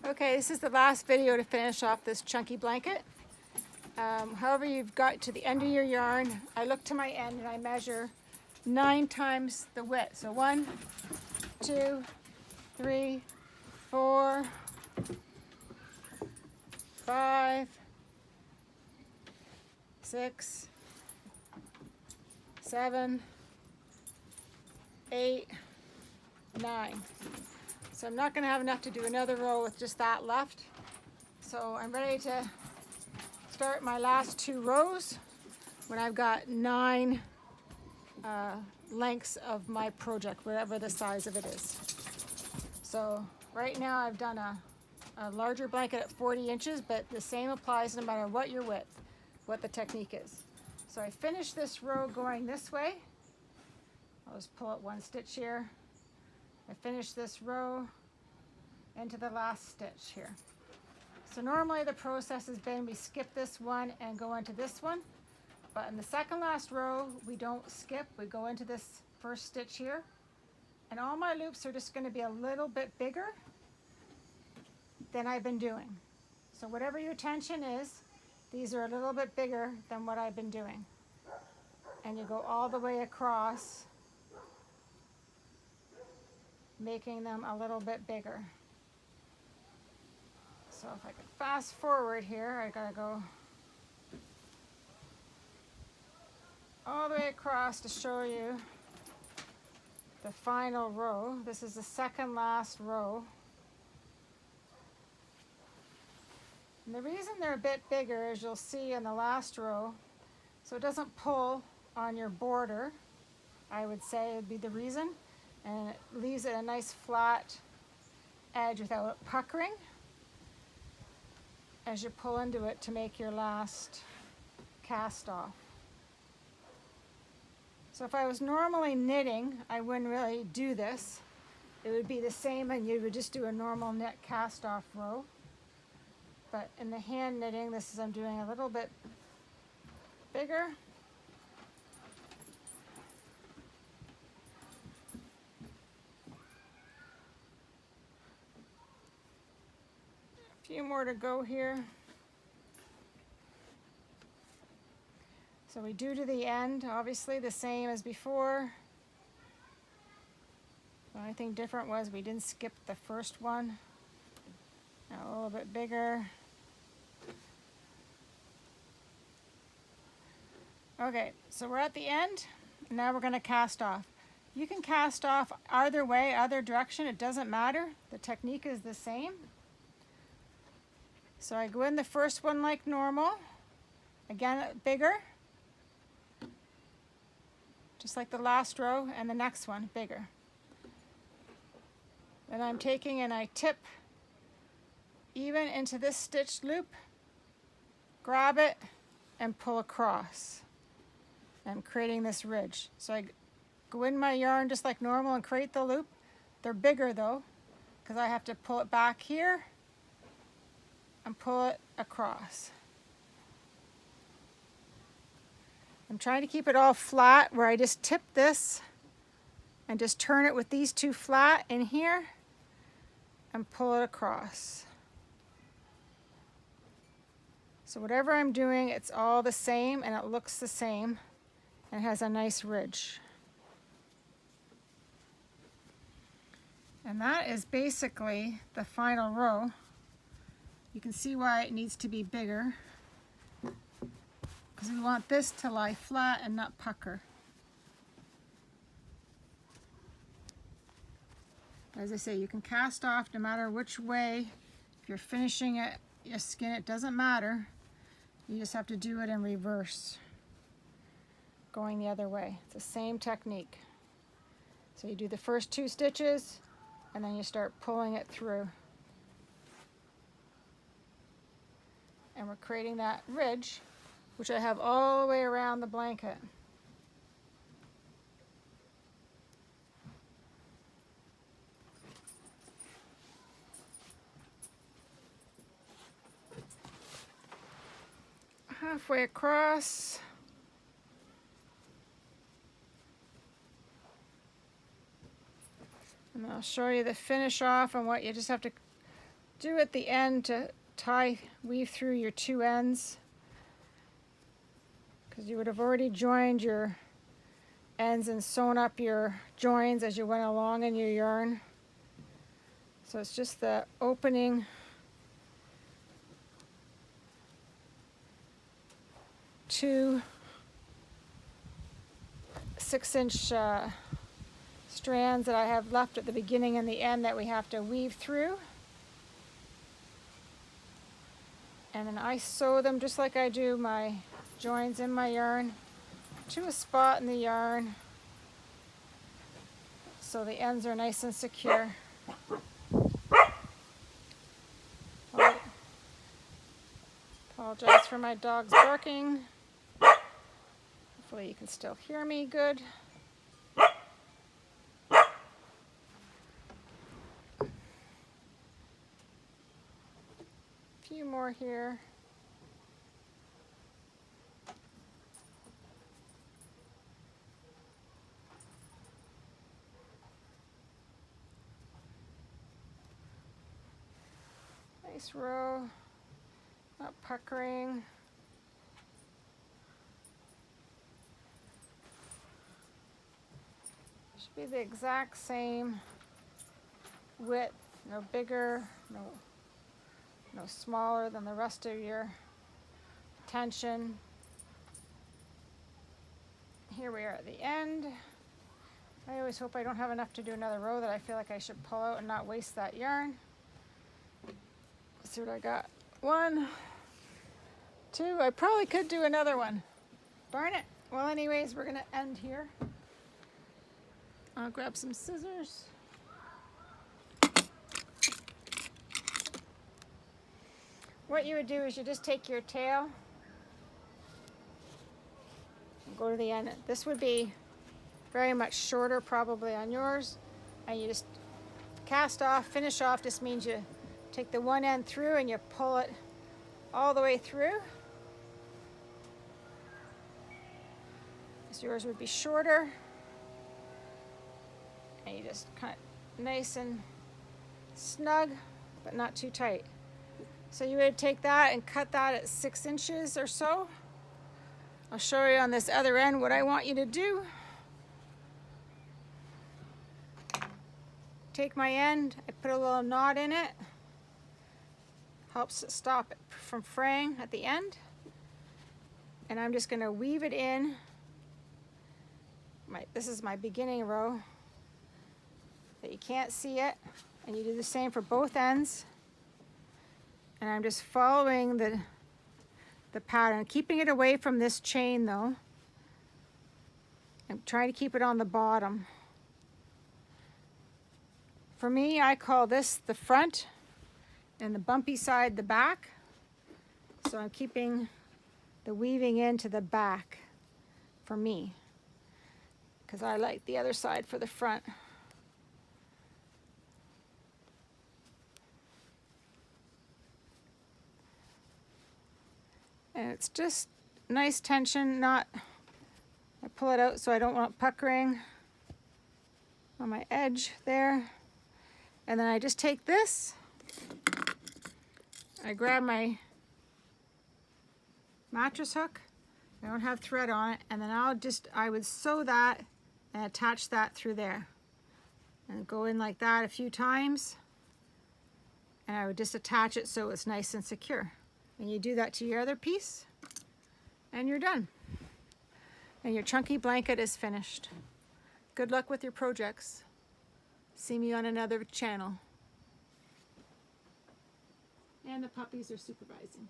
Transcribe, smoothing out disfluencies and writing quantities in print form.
Okay, this is the last video to finish off this chunky blanket. However you've got to the end of your yarn, I look to my end and I measure 9 times the width. So 1, 2, 3, 4, 5, 6, 7, 8, 9. So I'm not going to have enough to do another row with just that left. So I'm ready to start my last 2 rows when I've got 9 lengths of my project, whatever the size of it is. So right now I've done a larger blanket at 40 inches, but the same applies no matter what your width, what the technique is. So I finish this row going this way. I'll just pull up 1 stitch here. I finish this row into the last stitch here. So normally the process has been we skip this one and go into this one, but in the second last row we don't skip, we go into this first stitch here, and all my loops are just going to be a little bit bigger than I've been doing. So whatever your tension is, these are a little bit bigger than what I've been doing, and you go all the way across, making them a little bit bigger. So if I could fast forward here, I gotta go all the way across to show you the final row. This is the second last row. And the reason they're a bit bigger, as you'll see in the last row, so it doesn't pull on your border, I would say would be the reason. And it leaves it a nice flat edge without it puckering as you pull into it to make your last cast off. So if I was normally knitting, I wouldn't really do this. It would be the same and you would just do a normal knit cast off row. But in the hand knitting, this is I'm doing a little bit bigger. Few more to go here. So we do to the end, obviously the same as before. The only thing different was we didn't skip the first one. Now a little bit bigger. Okay, so we're at the end. Now we're going to cast off. You can cast off either way, either direction, it doesn't matter. The technique is the same. So I go in the first one like normal, again bigger, just like the last row, and the next one bigger. Then I'm taking and I tip even into this stitched loop, grab it, and pull across. I'm creating this ridge. So I go in my yarn just like normal and create the loop. They're bigger though, because I have to pull it back here and pull it across. I'm trying to keep it all flat where I just tip this and just turn it with these 2 flat in here and pull it across. So whatever I'm doing, it's all the same and it looks the same and has a nice ridge. And that is basically the final row. You can see why it needs to be bigger, because we want this to lie flat and not pucker. As I say, you can cast off no matter which way. If you're finishing it, your skin, it doesn't matter. You just have to do it in reverse, going the other way. It's the same technique. So you do the first 2 stitches and then you start pulling it through. And we're creating that ridge, which I have all the way around the blanket. Halfway across. And I'll show you the finish off and what you just have to do at the end to weave through your two ends, because you would have already joined your ends and sewn up your joins as you went along in your yarn. So it's just the opening two 6-inch strands that I have left at the beginning and the end that we have to weave through. And then I sew them just like I do my joins in my yarn to a spot in the yarn so the ends are nice and secure. Apologize for my dogs barking. Hopefully you can still hear me good. A few more here. Nice row, not puckering. Should be the exact same width, no bigger, no smaller than the rest of your tension. Here we are at the end. I always hope I don't have enough to do another row that I feel like I should pull out and not waste that yarn. Let's see what I got. 1, 2, I probably could do another one. Darn it. Well, anyways, we're gonna end here. I'll grab some scissors. What you would do is you just take your tail and go to the end. This would be very much shorter probably on yours. And you just cast off, finish off. Just means you take the one end through and you pull it all the way through. So yours would be shorter. And you just cut nice and snug, but not too tight. So you would take that and cut that at 6 inches or so. I'll show you on this other end what I want you to do. Take my end, I put a little knot in it. Helps stop it from fraying at the end. And I'm just gonna weave it in. This is my beginning row. That you can't see it. And you do the same for both ends. And I'm just following the pattern, keeping it away from this chain though. I'm trying to keep it on the bottom. For me, I call this the front and the bumpy side the back. So I'm keeping the weaving into the back for me, because I like the other side for the front. And it's just nice tension, I pull it out so I don't want puckering on my edge there. And then I just take this, I grab my mattress hook, I don't have thread on it, and then I would sew that and attach that through there. And go in like that a few times, and I would just attach it so it's nice and secure. And you do that to your other piece, and you're done. And your chunky blanket is finished. Good luck with your projects. See me on another channel. And the puppies are supervising.